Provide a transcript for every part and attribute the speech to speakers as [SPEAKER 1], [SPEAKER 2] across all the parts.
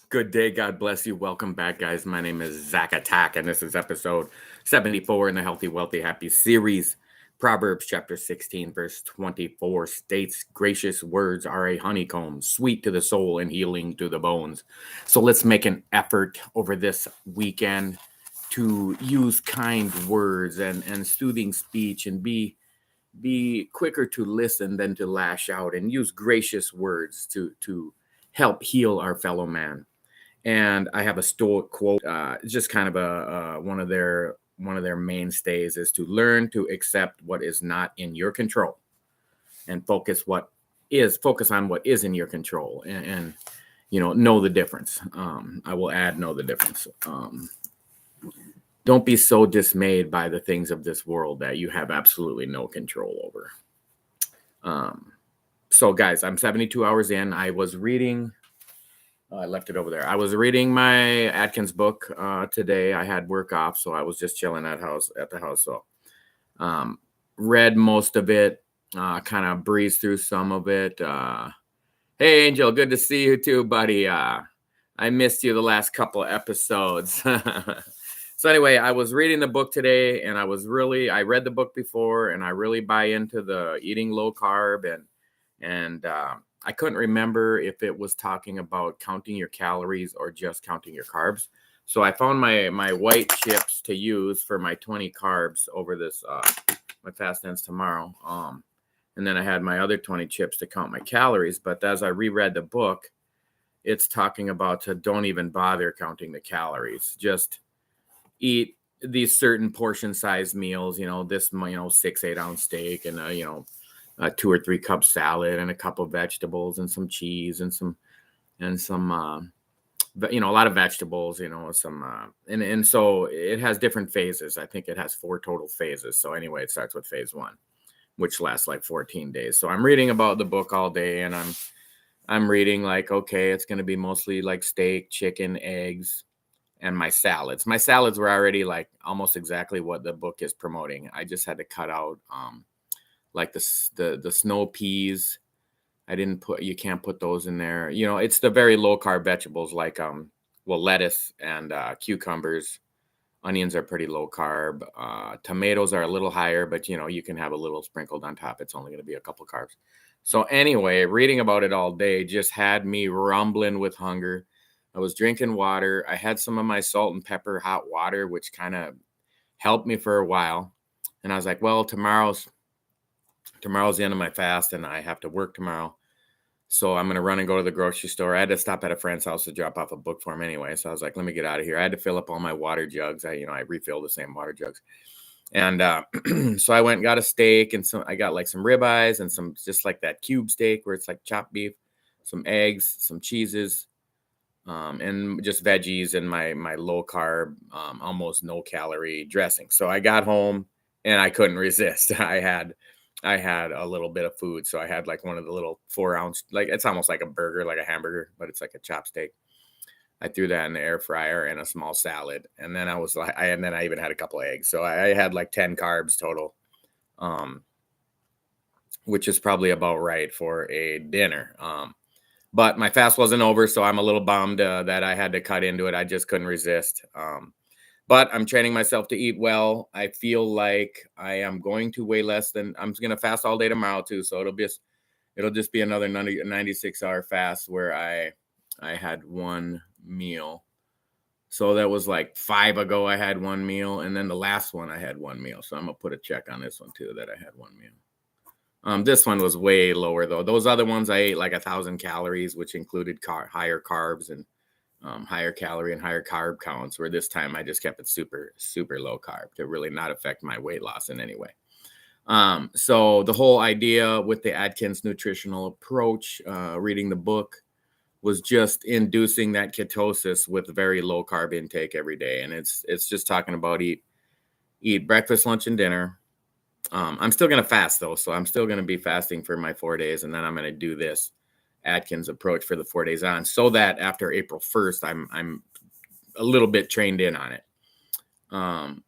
[SPEAKER 1] Good day. God bless you. Welcome back, guys. My name is Zach Attack, and this is episode 74 in the Healthy, Wealthy, Happy series. Proverbs chapter 16, verse 24 states, Gracious words are a honeycomb, sweet to the soul and healing to the bones. So let's make an effort over this weekend to use kind words and soothing speech and be quicker to listen than to lash out and use gracious words to help heal our fellow man. And I have a Stoic quote. It's just kind of a one of their mainstays is to learn to accept what is not in your control and focus on what is in your control and know the difference. I will add know the difference. Don't be so dismayed by the things of this world that you have absolutely no control over. So guys, I'm 72 hours in. I was reading. I left it over there. I was reading my Atkins book today. I had work off, so I was just chilling at the house. So um, read most of it, kind of breezed through some of it. Hey, Angel, good to see you too, buddy. I missed you the last couple of episodes. So anyway, I was reading the book today, and I read the book before, and I really buy into the eating low carb and I couldn't remember if it was talking about counting your calories or just counting your carbs. So I found my white chips to use for my 20 carbs over this my fast ends tomorrow. And then I had my other 20 chips to count my calories. But as I reread the book, it's talking about to don't even bother counting the calories. Just eat these certain portion size meals. This 6-8 ounce steak and a 2 or 3 cup salad and a couple of vegetables and some cheese and some a lot of vegetables, and so it has different phases. I think it has 4 total phases. So anyway, it starts with phase 1, which lasts like 14 days. So I'm reading about the book all day, and I'm reading like, okay, it's going to be mostly like steak, chicken, eggs, and my salads. My salads were already like almost exactly what the book is promoting. I just had to cut out like the snow peas. You can't put those in there. It's the very low carb vegetables like lettuce and cucumbers. Onions are pretty low carb. Tomatoes are a little higher, but you can have a little sprinkled on top. It's only going to be a couple carbs. So anyway, reading about it all day just had me rumbling with hunger. I was drinking water. I had some of my salt and pepper hot water, which kind of helped me for a while. And I was like, well, tomorrow's the end of my fast and I have to work tomorrow. So I'm going to run and go to the grocery store. I had to stop at a friend's house to drop off a book for him anyway. So I was like, let me get out of here. I had to fill up all my water jugs. I refill the same water jugs. And so I went and got a steak, and I got like some ribeyes and some just like that cube steak where it's like chopped beef, some eggs, some cheeses, and just veggies and my low carb, almost no calorie dressing. So I got home and I couldn't resist. I had a little bit of food. So I had like one of the little 4-ounce, like it's almost like a burger, like a hamburger, but it's like a chop steak. I threw that in the air fryer and a small salad. And then I even had a couple of eggs. So I had like 10 carbs total, which is probably about right for a dinner. But my fast wasn't over. So I'm a little bummed that I had to cut into it. I just couldn't resist. But I'm training myself to eat well. I feel like I am going to weigh less than I'm going to fast all day tomorrow too. So it'll just be another 96-hour fast where I had one meal. So that was like 5 ago I had one meal, and then the last one I had one meal. So I'm gonna put a check on this one too that I had one meal. This one was way lower though. Those other ones I ate like 1,000 calories, which included higher carbs and higher calorie and higher carb counts, where this time I just kept it super, super low carb to really not affect my weight loss in any way. So the whole idea with the Atkins nutritional approach, reading the book, was just inducing that ketosis with very low carb intake every day. And it's just talking about eat breakfast, lunch, and dinner. I'm still going to fast though. So I'm still going to be fasting for my 4 days. And then I'm going to do this Atkins approach for the 4 days on, so that after April 1st, I'm a little bit trained in on it.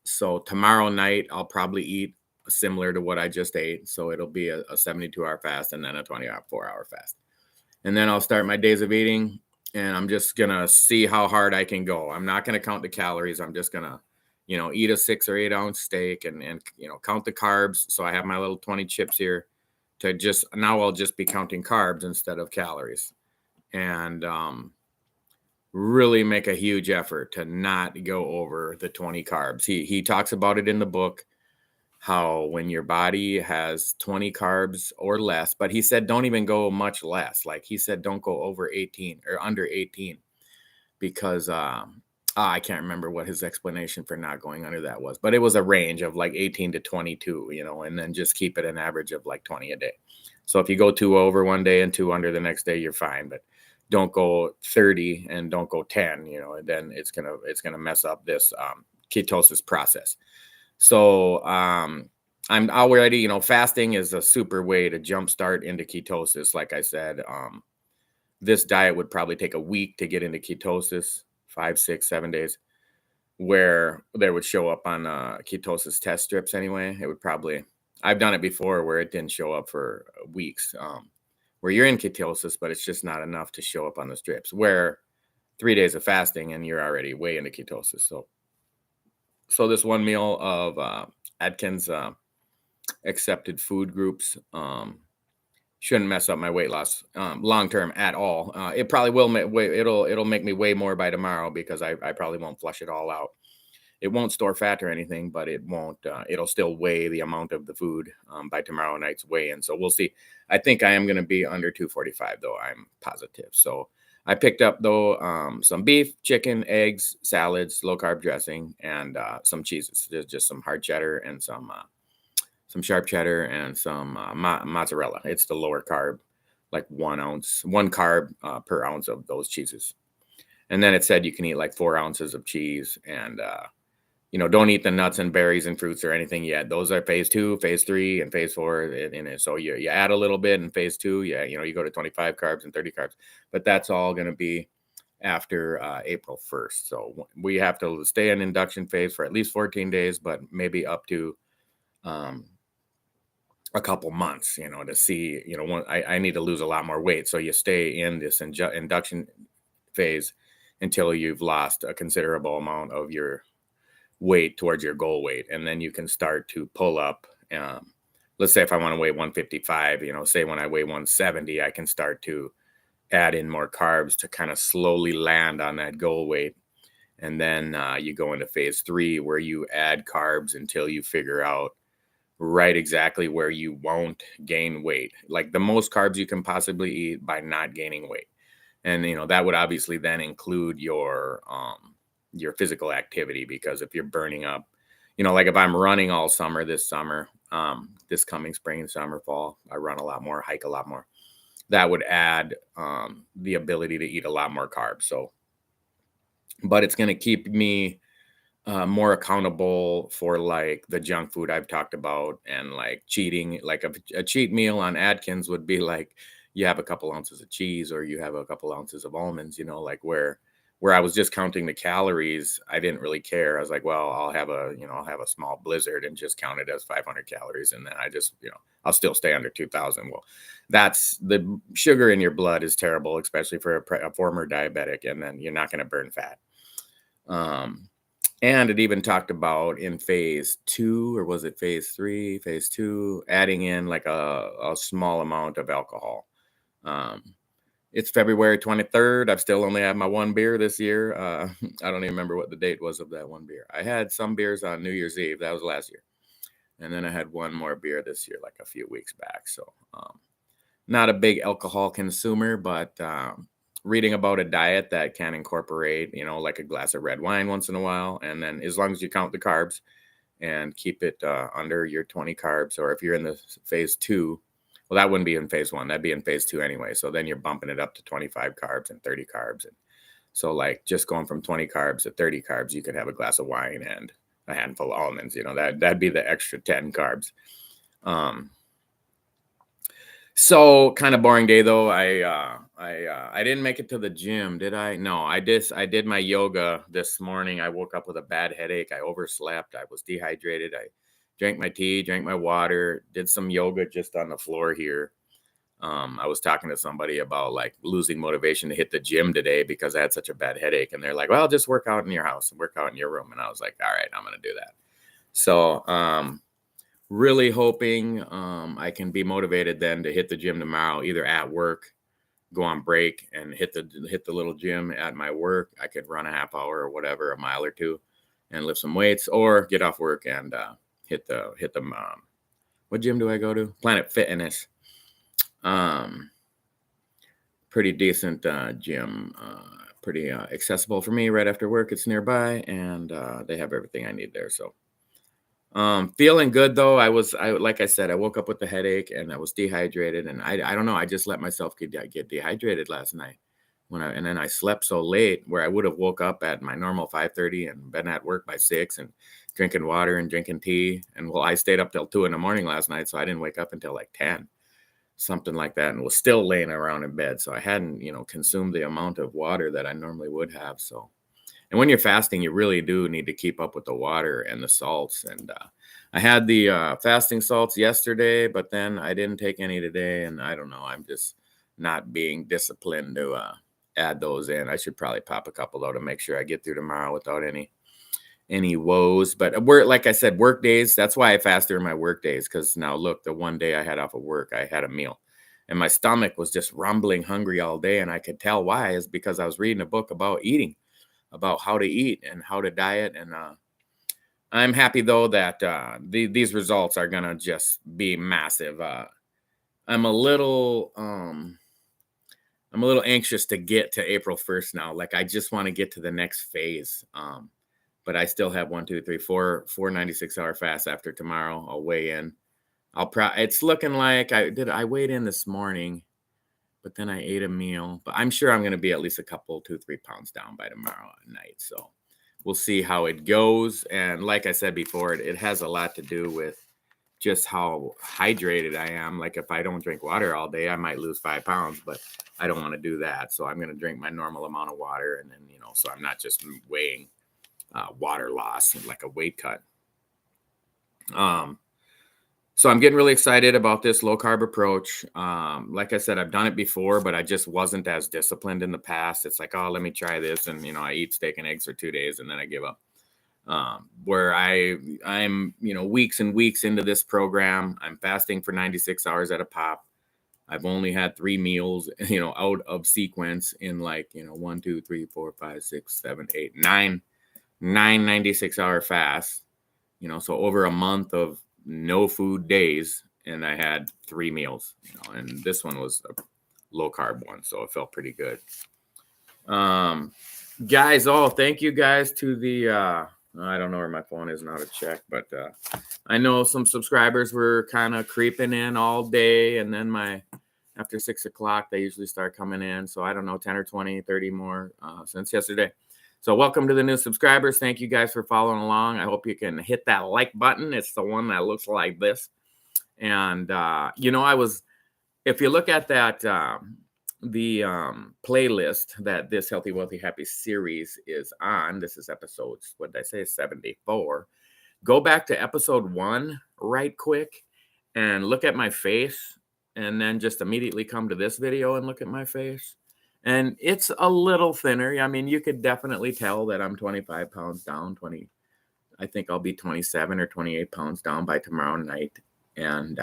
[SPEAKER 1] So tomorrow night, I'll probably eat similar to what I just ate. So it'll be a 72-hour fast and then a 24-hour fast. And then I'll start my days of eating and I'm just gonna see how hard I can go. I'm not gonna count the calories. I'm just gonna, eat a 6 or 8 ounce steak and count the carbs. So I have my little 20 chips here to just now I'll just be counting carbs instead of calories. And really make a huge effort to not go over the 20 carbs. He talks about it in the book how when your body has 20 carbs or less, but he said don't even go much less. Like he said don't go over 18 or under 18 because I can't remember what his explanation for not going under that was, but it was a range of like 18 to 22, and then just keep it an average of like 20 a day. So if you go 2 over one day and 2 under the next day, you're fine, but don't go 30 and don't go 10, and then it's gonna mess up this ketosis process. So I'm already, fasting is a super way to jumpstart into ketosis. Like I said, this diet would probably take a week to get into ketosis, 5, 6, 7 days, where they would show up on ketosis test strips anyway. It would probably, I've done it before where it didn't show up for weeks, where you're in ketosis, but it's just not enough to show up on the strips, where 3 days of fasting and you're already way into ketosis. So this one meal of Atkins accepted food groups shouldn't mess up my weight loss long term at all. It probably will it'll make me weigh more by tomorrow because I probably won't flush it all out. It won't store fat or anything, but it won't. It'll still weigh the amount of the food by tomorrow night's weigh-in. So we'll see. I think I am going to be under 245 though. I'm positive. So I picked up though some beef, chicken, eggs, salads, low carb dressing, and some cheeses. There's just some hard cheddar and some sharp cheddar and some mozzarella. It's the lower carb, like 1 ounce, one carb per ounce of those cheeses. And then it said you can eat like 4 ounces of cheese and, don't eat the nuts and berries and fruits or anything yet. Those are phase 2, phase 3, and phase 4 in it. So you add a little bit in phase 2. Yeah, you go to 25 carbs and 30 carbs, but that's all going to be after April 1st. So we have to stay in induction phase for at least 14 days, but maybe up to a couple months, to see, I need to lose a lot more weight. So you stay in this induction phase until you've lost a considerable amount of your weight towards your goal weight. And then you can start to pull up. Let's say if I want to weigh 155, say when I weigh 170, I can start to add in more carbs to kind of slowly land on that goal weight. And then you go into phase 3 where you add carbs until you figure out right exactly where you won't gain weight, like the most carbs you can possibly eat by not gaining weight. And that would obviously then include your physical activity, because if you're burning up, like if I'm running all summer this summer, this coming spring and summer, fall, I run a lot more, hike a lot more, that would add the ability to eat a lot more carbs. So but it's going to keep me more accountable for like the junk food I've talked about, and like cheating. Like a cheat meal on Atkins would be like you have a couple ounces of cheese or you have a couple ounces of almonds, like where I was just counting the calories, I didn't really care. I was like, well, I'll have a small blizzard and just count it as 500 calories. And then I just, I'll still stay under 2000. Well, that's the sugar in your blood is terrible, especially for a former diabetic. And then you're not going to burn fat. And it even talked about in phase 2, or was it phase 3, phase 2, adding in like a small amount of alcohol. It's February 23rd. I've still only had my one beer this year. I don't even remember what the date was of that one beer. I had some beers on New Year's Eve. That was last year. And then I had one more beer this year, like a few weeks back. So not a big alcohol consumer, but reading about a diet that can incorporate, like a glass of red wine once in a while. And then as long as you count the carbs and keep it under your 20 carbs, or if you're in the phase 2, well, that wouldn't be in phase 1. That'd be in phase 2 anyway. So then you're bumping it up to 25 carbs and 30 carbs. And so like just going from 20 carbs to 30 carbs, you could have a glass of wine and a handful of almonds, that'd be the extra 10 carbs. So kind of boring day though. I didn't make it to the gym, did I? No, I did my yoga this morning. I woke up with a bad headache. I overslept. I was dehydrated. I drank my tea, drank my water, did some yoga just on the floor here. I was talking to somebody about like losing motivation to hit the gym today because I had such a bad headache. And they're like, well, just work out in your house and work out in your room. And I was like, all right, I'm going to do that. So, really hoping I can be motivated then to hit the gym tomorrow, either at work, go on break and hit the little gym at my work. I could run a half hour or whatever, a mile or two, and lift some weights, or get off work and hit the what gym do I go to? Planet Fitness. Pretty decent gym, pretty accessible for me right after work. It's nearby, and they have everything I need there. So feeling good though. Like I said, I woke up with a headache and I was dehydrated, and I don't know, I just let myself get dehydrated last night and then I slept so late where I would have woke up at my normal 5:30 and been at work by 6 and drinking water and drinking tea. And well, I stayed up till 2 a.m. last night, so I didn't wake up until like 10, something like that, and was still laying around in bed. So I hadn't, consumed the amount of water that I normally would have. So, and when you're fasting, you really do need to keep up with the water and the salts. And I had the fasting salts yesterday, but then I didn't take any today. And I don't know, I'm just not being disciplined to add those in. I should probably pop a couple though to make sure I get through tomorrow without any woes. But like I said, work days, that's why I fast during my work days. Because now look, the one day I had off of work, I had a meal and my stomach was just rumbling hungry all day. And I could tell why is because I was reading a book about eating, about how to eat and how to diet. And I'm happy though that these results are going to just be massive. I'm a little anxious to get to April 1st now. Like I just want to get to the next phase. But I still have 4 96-hour fasts after tomorrow. I'll weigh in. It's looking like I weighed in this morning, but then I ate a meal. But I'm sure I'm going to be at least a couple, 2-3 pounds down by tomorrow night. So we'll see how it goes. And like I said before, it has a lot to do with just how hydrated I am. Like if I don't drink water all day, I might lose 5 pounds, but I don't want to do that. So I'm going to drink my normal amount of water. And then, so I'm not just weighing water loss and like a weight cut. So I'm getting really excited about this low carb approach. Like I said, I've done it before, but I just wasn't as disciplined in the past. It's like, oh, let me try this. And, I eat steak and eggs for 2 days and then I give up. Where I'm, weeks and weeks into this program, I'm fasting for 96 hours at a pop. I've only had 3 meals, out of sequence in like, 1, 2, 3, 4, 5, 6, 7, 8, 9 96-hour fasts, so over a month of no food days. And I had 3 meals, and this one was a low carb one. So it felt pretty good. Guys, thank you guys to the, I don't know where my phone is now to check, but I know some subscribers were kind of creeping in all day. And then after 6 o'clock, they usually start coming in. So I don't know, 10 or 20, 30 more since yesterday. So welcome to the new subscribers. Thank you guys for following along. I hope you can hit that like button. It's the one that looks like this. And, if you look at that, the playlist that this Healthy, Wealthy, Happy series is on, this is episodes, what did I say, 74. Go back to episode 1 right quick and look at my face, and then just immediately come to this video and look at my face. And it's a little thinner. I mean, you could definitely tell that I'm 25 pounds down, I think I'll be 27 or 28 pounds down by tomorrow night. And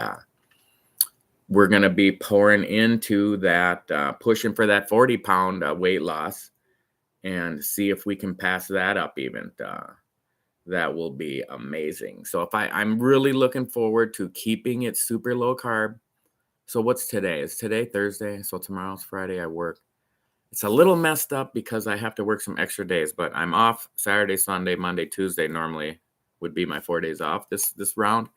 [SPEAKER 1] we're going to be pouring into that, pushing for that 40-pound weight loss and see if we can pass that up even. That will be amazing. So I'm really looking forward to keeping it super low carb. So what's today? Is today Thursday? So tomorrow's Friday. I work. It's a little messed up because I have to work some extra days, but I'm off Saturday, Sunday, Monday, Tuesday. Normally would be my 4 days off this round,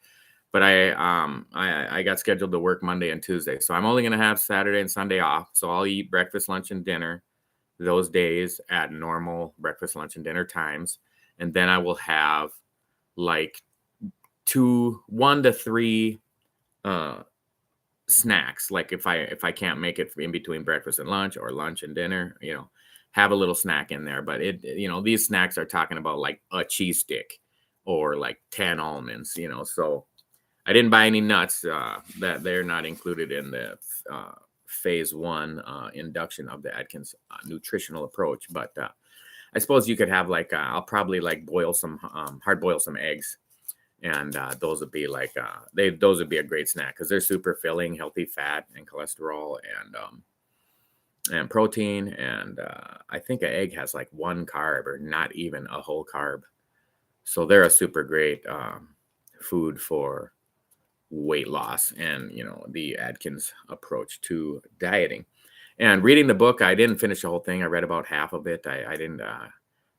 [SPEAKER 1] but I got scheduled to work Monday and Tuesday. So I'm only going to have Saturday and Sunday off. So I'll eat breakfast, lunch, and dinner those days at normal breakfast, lunch, and dinner times. And then I will have like 1 to 3 snacks. Like if I can't make it in between breakfast and lunch or lunch and dinner, have a little snack in there. But these snacks are talking about like a cheese stick or like 10 almonds, so I didn't buy any nuts that they're not included in the phase one induction of the Atkins nutritional approach. But I suppose you could have like I'll probably like boil some hard boil some eggs, and those would be like those would be a great snack because they're super filling, healthy fat and cholesterol and protein, and I think an egg has like one carb or not even a whole carb, so they're a super great food for weight loss and the Atkins approach to dieting. And reading the book, I didn't finish the whole thing. I read about half of it. I didn't. I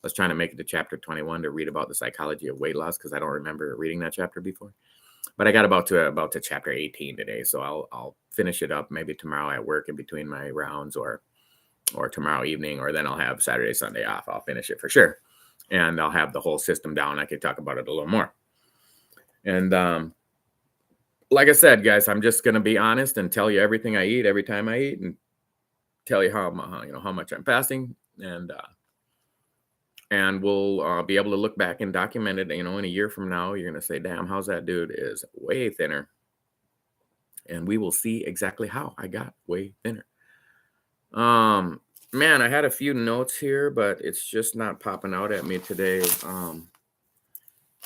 [SPEAKER 1] was trying to make it to chapter 21 to read about the psychology of weight loss because I don't remember reading that chapter before. But I got about to chapter 18 today, so I'll finish it up maybe tomorrow at work in between my rounds, or tomorrow evening, or then I'll have Saturday, Sunday off. I'll finish it for sure, and I'll have the whole system down. I can talk about it a little more. And like I said, guys, I'm just gonna be honest and tell you everything I eat every time I eat, and tell you how how much I'm fasting, and we'll be able to look back and document it. In a year from now, you're gonna say, "Damn, how's that dude is way thinner?" And we will see exactly how I got way thinner. Man, I had a few notes here, but it's just not popping out at me today.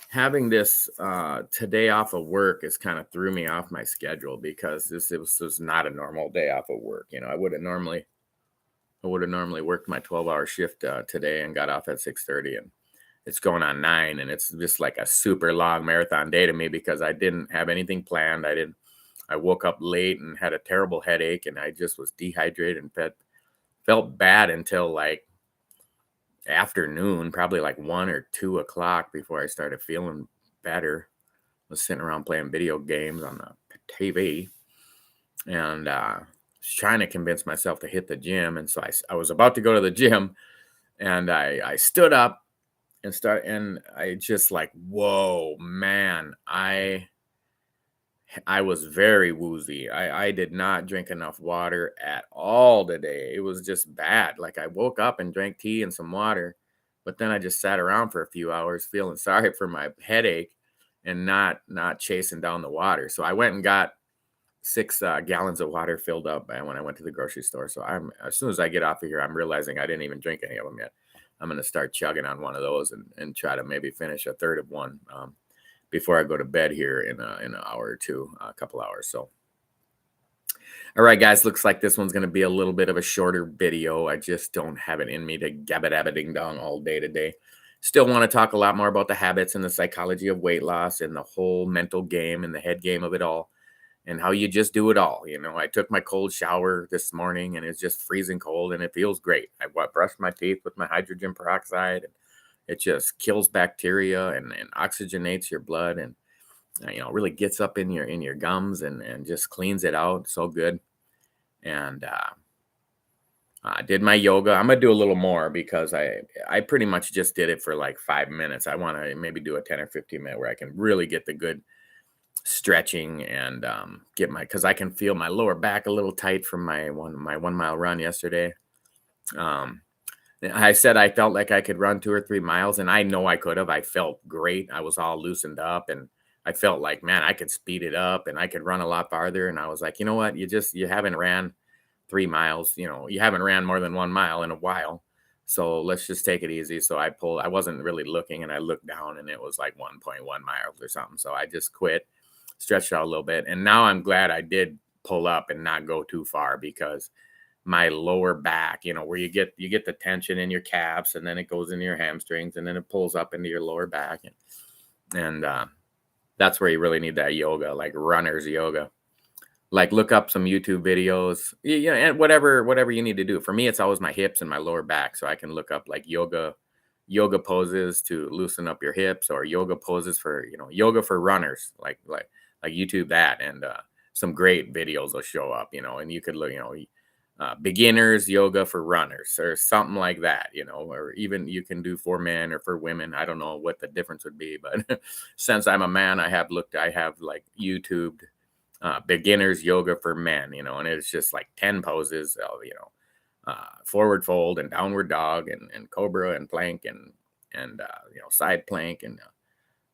[SPEAKER 1] Having this today off of work has kind of threw me off my schedule because this was not a normal day off of work. I would have normally worked my 12-hour shift today and got off at 6:30, and it's going on 9, and it's just like a super long marathon day to me because I didn't have anything planned. I woke up late and had a terrible headache, and I just was dehydrated and felt bad until like afternoon, probably like 1 or 2 o'clock before I started feeling better. I was sitting around playing video games on the TV, and was trying to convince myself to hit the gym. And so I was about to go to the gym, and I stood up and I just like, whoa, man, I was very woozy. I did not drink enough water at all today. It was just bad. Like I woke up and drank tea and some water, but then I just sat around for a few hours feeling sorry for my headache and not chasing down the water. So I went and got 6 gallons of water filled up when I went to the grocery store. So as soon as I get off of here, I'm realizing I didn't even drink any of them yet. I'm going to start chugging on one of those and try to maybe finish a third of one. Before I go to bed here in an hour or two, a couple hours. So, all right, guys, looks like this one's going to be a little bit of a shorter video. I just don't have it in me to gabba-dabba-ding dong all day today. Still want to talk a lot more about the habits and the psychology of weight loss and the whole mental game and the head game of it all, and how you just do it all. I took my cold shower this morning, and it's just freezing cold, and it feels great. I brushed my teeth with my hydrogen peroxide, and it just kills bacteria and oxygenates your blood, and really gets up in your gums and just cleans it out so good. And I did my yoga. I'm gonna do a little more because I pretty much just did it for like 5 minutes. I want to maybe do a 10 or 15 minute where I can really get the good stretching and because I can feel my lower back a little tight from my 1 mile run yesterday. I said I felt like I could run 2 or 3 miles, and I know I could have. I felt great. I was all loosened up, and I felt like, man, I could speed it up and I could run a lot farther. And I was like, you know what? You haven't ran 3 miles. You haven't ran more than 1 mile in a while. So let's just take it easy. So I wasn't really looking, and I looked down, and it was like 1.1 miles or something. So I just quit, stretched out a little bit. And now I'm glad I did pull up and not go too far, because my lower back, where you get the tension in your calves, and then it goes into your hamstrings, and then it pulls up into your lower back, and that's where you really need that yoga, like runner's yoga. Like look up some YouTube videos, and whatever you need to do. For me, it's always my hips and my lower back, so I can look up like yoga poses to loosen up your hips, or yoga poses for yoga for runners, like YouTube that, and some great videos will show up, and you could look, beginners yoga for runners or something like that, or even you can do for men or for women. I don't know what the difference would be, but since I'm a man, I have like YouTubed beginners yoga for men, and it's just like 10 poses of, forward fold and downward dog and cobra and plank and side plank and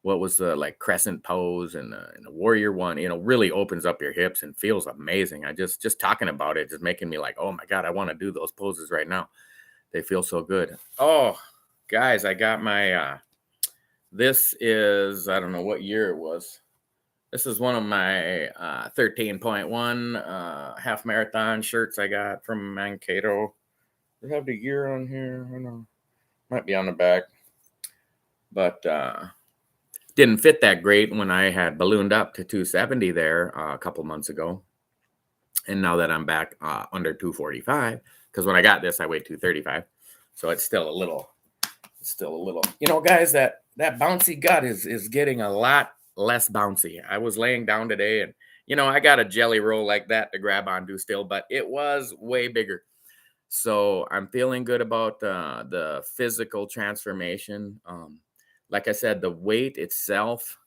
[SPEAKER 1] what was the like crescent pose and the warrior one, really opens up your hips and feels amazing. I just talking about it just making me like, oh my God, I want to do those poses right now. They feel so good. Oh, guys, I got my this is, I don't know what year it was. This is one of my 13.1 half marathon shirts I got from Mankato. Does it have the year on here? I don't know. Might be on the back. But didn't fit that great when I had ballooned up to 270 there a couple months ago. And now that I'm back under 245, because when I got this, I weighed 235. So it's still a little, guys, that bouncy gut is getting a lot less bouncy. I was laying down today and, I got a jelly roll like that to grab onto still, but it was way bigger. So I'm feeling good about the physical transformation. Like I said, the weight itself,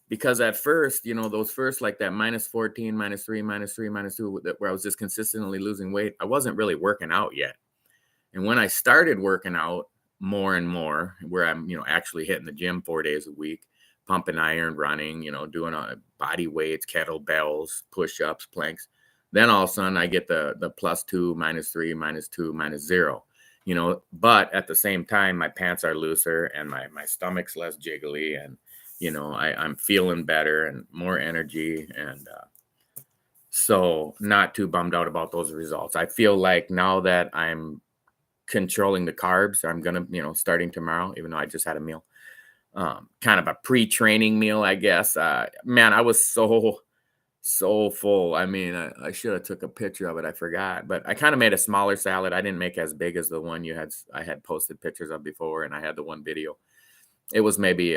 [SPEAKER 1] because at first, those first like that -14, -3, -3, -2, where I was just consistently losing weight, I wasn't really working out yet. And when I started working out more and more, where I'm, actually hitting the gym 4 days a week, pumping iron, running, doing body weights, kettlebells, push-ups, planks, then all of a sudden I get the +2, -3, -2, -0, but at the same time, my pants are looser and my stomach's less jiggly, and, I'm feeling better and more energy. And so not too bummed out about those results. I feel like now that I'm controlling the carbs, I'm gonna, starting tomorrow, even though I just had a meal, kind of a pre-training meal, I guess. Man, I was so full. I mean, I should have took a picture of it. I forgot, but I kind of made a smaller salad. I didn't make as big as the one I had posted pictures of before, and I had the one video. It was maybe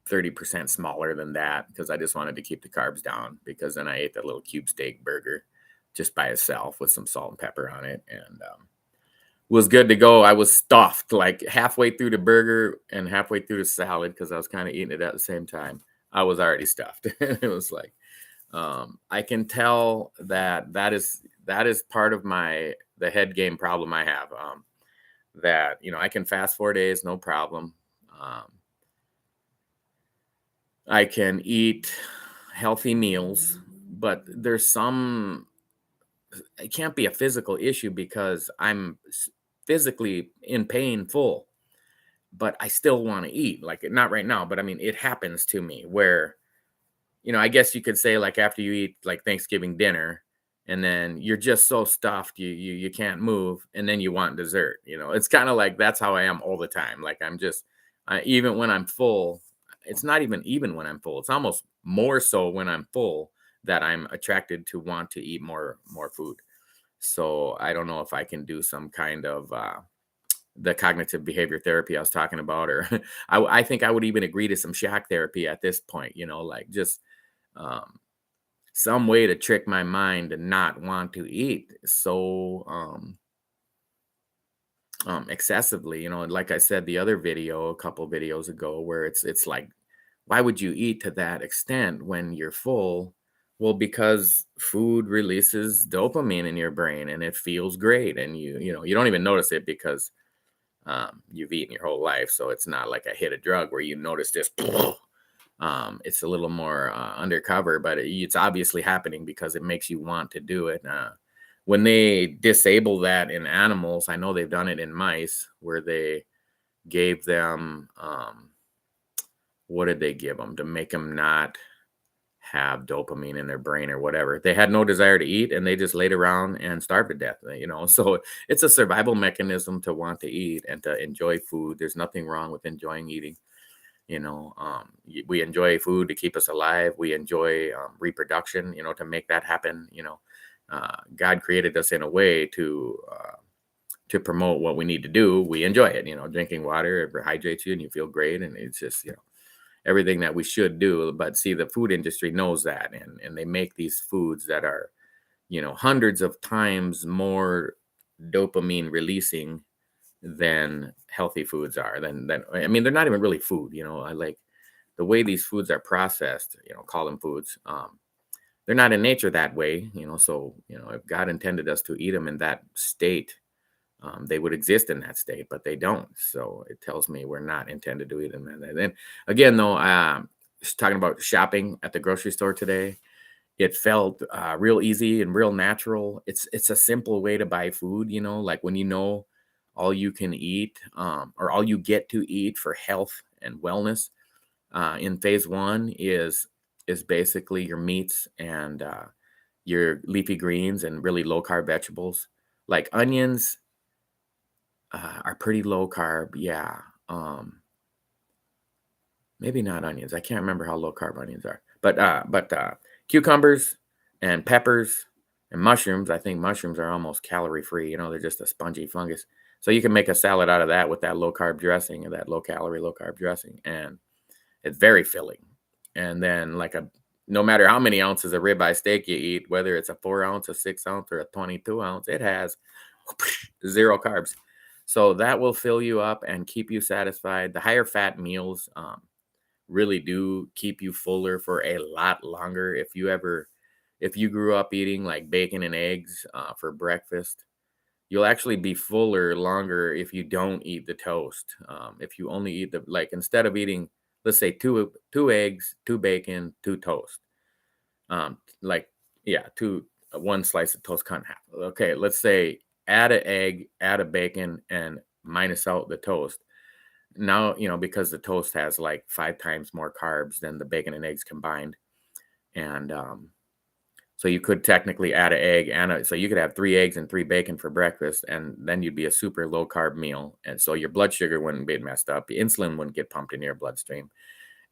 [SPEAKER 1] 30% smaller than that because I just wanted to keep the carbs down, because then I ate that little cube steak burger just by itself with some salt and pepper on it, and was good to go. I was stuffed like halfway through the burger and halfway through the salad because I was kind of eating it at the same time. I was already stuffed. It was like, I can tell that is part of the head game problem I have. That I can fast 4 days, no problem. I can eat healthy meals, but it can't be a physical issue because I'm physically in pain full, but I still want to eat. Like, not right now, but I mean, it happens to me where, I guess you could say, like, after you eat like Thanksgiving dinner and then you're just so stuffed, you can't move, and then you want dessert. It's kind of like that's how I am all the time. Like, even when I'm full, it's not even when I'm full. It's almost more so when I'm full that I'm attracted to want to eat more food. So I don't know if I can do some kind of the cognitive behavior therapy I was talking about, or I think I would even agree to some shock therapy at this point, like just um, some way to trick my mind to not want to eat so excessively. Like I said, the other video, a couple videos ago, where it's like, why would you eat to that extent when you're full? Well, because food releases dopamine in your brain and it feels great, and you don't even notice it because you've eaten your whole life. So it's not like a hit a drug where you notice this. It's a little more undercover, but it's obviously happening because it makes you want to do it. When they disable that in animals, I know they've done it in mice where they gave them, what did they give them to make them not have dopamine in their brain or whatever? They had no desire to eat and they just laid around and starved to death, So it's a survival mechanism to want to eat and to enjoy food. There's nothing wrong with enjoying eating. We enjoy food to keep us alive. We enjoy reproduction, to make that happen. God created us in a way to promote what we need to do. We enjoy it. Drinking water, it hydrates you and you feel great. And it's just, everything that we should do. But see, the food industry knows that, and they make these foods that are, hundreds of times more dopamine releasing than healthy foods are. Then I mean, they're not even really food. I like the way these foods are processed. Call them foods. They're not in nature that way. So if God intended us to eat them in that state, They would exist in that state, but they don't. So it tells me we're not intended to eat them. And then again, though, just talking about shopping at the grocery store today, it felt real easy and real natural. It's a simple way to buy food, like when all you can eat, or all you get to eat for health and wellness in phase one is basically your meats and your leafy greens and really low carb vegetables. Like onions are pretty low carb, yeah. Maybe not onions. I can't remember how low carb onions are, but cucumbers and peppers and mushrooms. I think mushrooms are almost calorie free. They're just a spongy fungus. So you can make a salad out of that with that low carb dressing and that low calorie, low carb dressing, and it's very filling. And then no matter how many ounces of ribeye steak you eat, whether it's a 4 ounce, a 6 ounce, or a 22 ounce, it has zero carbs. So that will fill you up and keep you satisfied. The higher fat meals really do keep you fuller for a lot longer. If you grew up eating like bacon and eggs for breakfast, you'll actually be fuller longer if you don't eat the toast. If you only eat instead of eating, let's say two eggs, two bacon, two toast. One slice of toast cut in half. Okay, let's say add an egg, add a bacon, and minus out the toast. Now, because the toast has like 5 times more carbs than the bacon and eggs combined. And so you could technically add an egg so you could have 3 eggs and 3 bacon for breakfast, and then you'd be a super low carb meal. And so your blood sugar wouldn't be messed up. The insulin wouldn't get pumped into your bloodstream.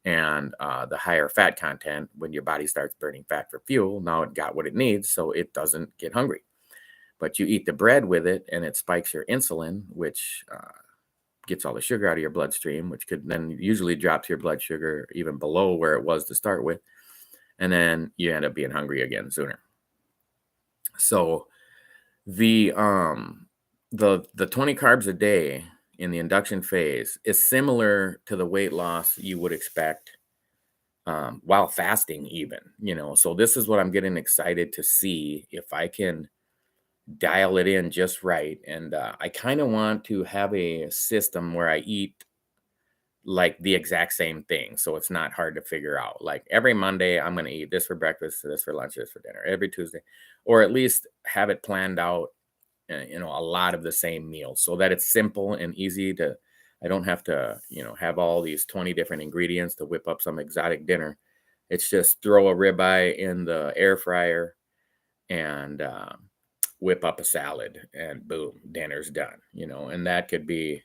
[SPEAKER 1] And the higher fat content, when your body starts burning fat for fuel, now it got what it needs, so it doesn't get hungry. But you eat the bread with it, and it spikes your insulin, which gets all the sugar out of your bloodstream, which could then usually drops your blood sugar even below where it was to start with. And then you end up being hungry again sooner. So the 20 carbs a day in the induction phase is similar to the weight loss you would expect while fasting even, so this is what I'm getting excited to see if I can dial it in just right. And I kind of want to have a system where I eat like the exact same thing, so it's not hard to figure out. Like every Monday I'm going to eat this for breakfast, this for lunch, this for dinner. Every Tuesday, or at least have it planned out, a lot of the same meals, so that it's simple and easy to I don't have to have all these 20 different ingredients to whip up some exotic dinner. It's just throw a ribeye in the air fryer and whip up a salad, and boom, dinner's done. And that could be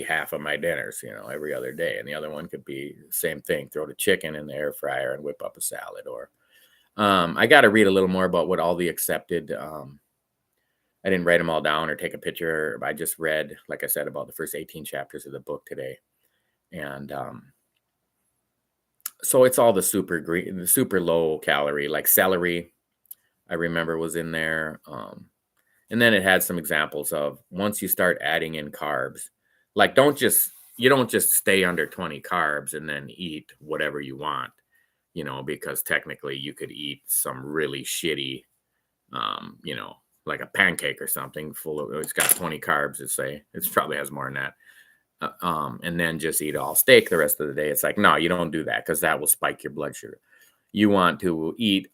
[SPEAKER 1] half of my dinners, every other day. And the other one could be same thing, throw the chicken in the air fryer and whip up a salad. Or I got to read a little more about what all the accepted, I didn't write them all down or take a picture. I just read, like I said, about the first 18 chapters of the book today. And so it's all the super low calorie, like celery, I remember was in there. And then it had some examples of once you start adding in carbs, like you don't just stay under 20 carbs and then eat whatever you want, because technically you could eat some really shitty, like a pancake or something it's got 20 carbs, it probably has more than that. And then just eat all steak the rest of the day. It's like, no, you don't do that, because that will spike your blood sugar. You want to eat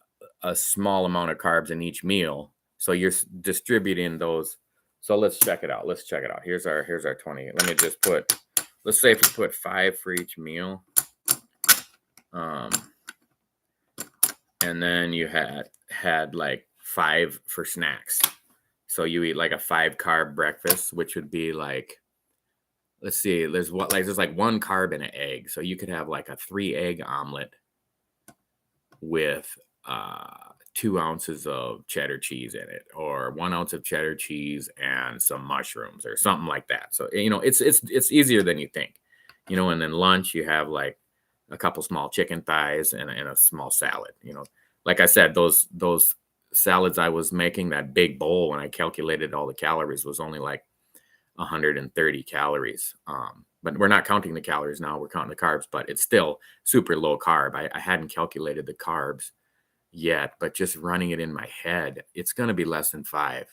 [SPEAKER 1] a small amount of carbs in each meal, so you're distributing those. So let's check it out. Here's our 20. Let me just let's say if you put 5 for each meal, and then you had like 5 for snacks. So you eat like a 5 carb breakfast, which would be like, let's see, there's like 1 carb in an egg. So you could have like a 3 egg omelet with 2 ounces of cheddar cheese in it, or 1 ounce of cheddar cheese and some mushrooms or something like that. So, it's easier than you think, and then lunch, you have like a couple small chicken thighs and a small salad, like I said, those salads I was making, that big bowl, when I calculated all the calories, was only like 130 calories. But we're not counting the calories now, we're counting the carbs, but it's still super low carb. I hadn't calculated the carbs yet, but just running it in my head, it's going to be less than 5.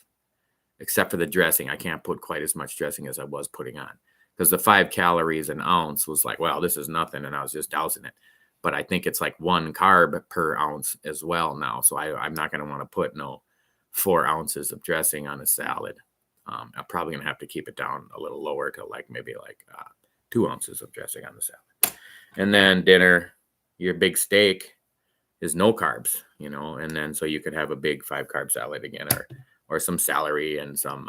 [SPEAKER 1] except for the dressing. I can't put quite as much dressing as I was putting on because the 5 calories an ounce was like, well, this is nothing. And I was just dousing it. But I think it's like 1 carb per ounce as well now. So I'm not going to want to put 4 ounces of dressing on a salad. I'm probably going to have to keep it down a little lower to maybe 2 ounces of dressing on the salad. And then dinner, your big steak is no carbs, and then so you could have a big 5-carb salad again, or some celery and some,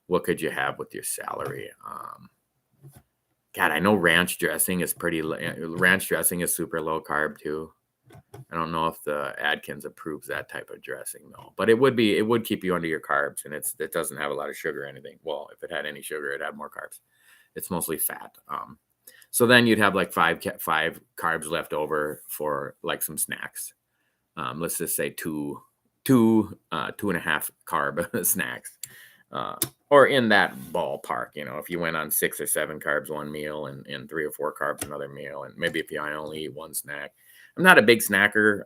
[SPEAKER 1] what could you have with your celery? God, I know ranch dressing is super low carb too. I don't know if the Atkins approves that type of dressing though, but it would keep you under your carbs, and it doesn't have a lot of sugar or anything. Well, if it had any sugar, it'd have more carbs. It's mostly fat. So then you'd have like 5 carbs left over for like some snacks. Let's just say two and a half carb snacks, or in that ballpark. If you went on 6 or 7 carbs one meal and 3 or 4 carbs another meal, and maybe if you only eat one snack. I'm not a big snacker.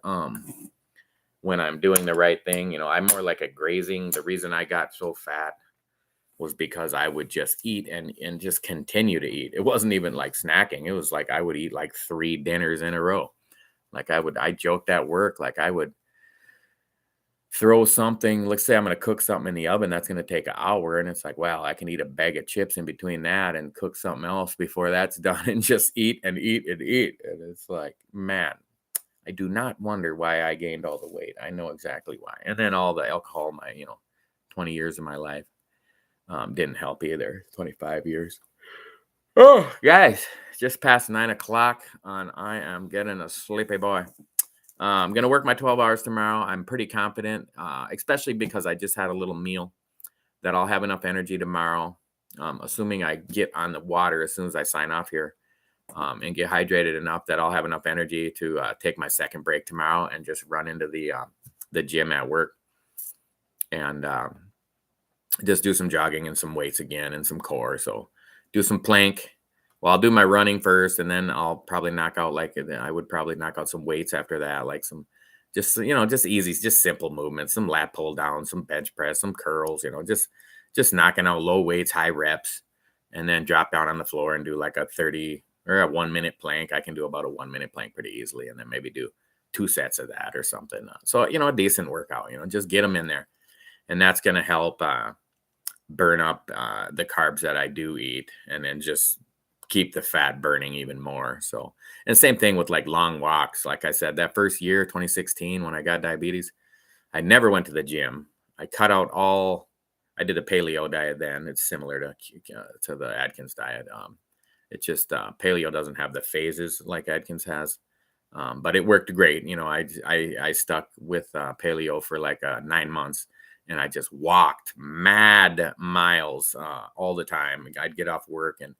[SPEAKER 1] When I'm doing the right thing, I'm more like a grazing. The reason I got so fat was because I would just eat and just continue to eat. It wasn't even like snacking. It was like I would eat like 3 dinners in a row. Like I joked at work, like I would throw something, let's say I'm going to cook something in the oven that's going to take an hour, and it's like, well, I can eat a bag of chips in between that and cook something else before that's done and just eat and eat and eat. And it's like, man, I do not wonder why I gained all the weight. I know exactly why. And then all the alcohol, 20 years of my life. Didn't help either. 25 years. Oh, guys, just past 9 o'clock, and I am getting a sleepy boy. I'm going to work my 12 hours tomorrow. I'm pretty confident, especially because I just had a little meal, that I'll have enough energy tomorrow, assuming I get on the water as soon as I sign off here, and get hydrated enough that I'll have enough energy to take my second break tomorrow and just run into the gym at work and just do some jogging and some weights again and some core. So do some plank. Well, I'll do my running first, and then I'll probably knock out I would probably knock out some weights after that, like some just easy, just simple movements, some lat pull down, some bench press, some curls, just knocking out low weights, high reps, and then drop down on the floor and do like a 30 or a 1 minute plank. I can do about a 1 minute plank pretty easily, and then maybe do 2 sets of that or something. So, a decent workout, just get them in there, and that's going to help burn up the carbs that I do eat, and then just keep the fat burning even more. So, and same thing with like long walks. Like I said, that first year, 2016, when I got diabetes, I never went to the gym. I cut out I did a paleo diet then. It's similar to the Atkins diet. It's just paleo doesn't have the phases like Atkins has. But it worked great. I stuck with paleo for like 9 months. And I just walked mad miles all the time. I'd get off work and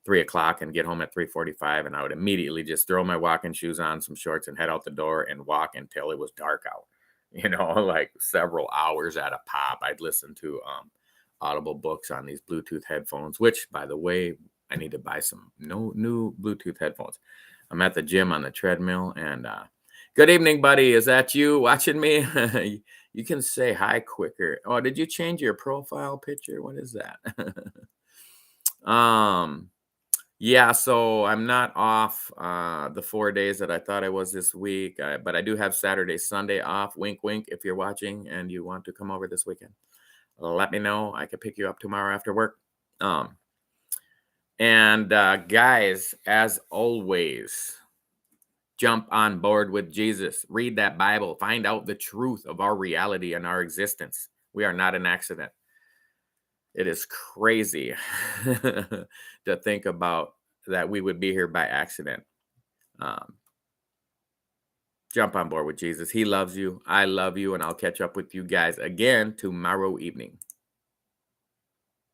[SPEAKER 1] 3 o'clock and get home at 3:45, and I would immediately just throw my walking shoes on, some shorts, and head out the door and walk until it was dark out. Like several hours at a pop. I'd listen to Audible books on these Bluetooth headphones, which, by the way, I need to buy some new Bluetooth headphones. I'm at the gym on the treadmill, and good evening, buddy. Is that you watching me? You can say hi quicker. Oh, did you change your profile picture? What is that? Yeah, so I'm not off the 4 days that I thought I was this week, but I do have Saturday, Sunday off. Wink, wink. If you're watching and you want to come over this weekend, let me know. I could pick you up tomorrow after work. And guys, as always, jump on board with Jesus. Read that Bible. Find out the truth of our reality and our existence. We are not an accident. It is crazy to think about that we would be here by accident. Jump on board with Jesus. He loves you. I love you. And I'll catch up with you guys again tomorrow evening.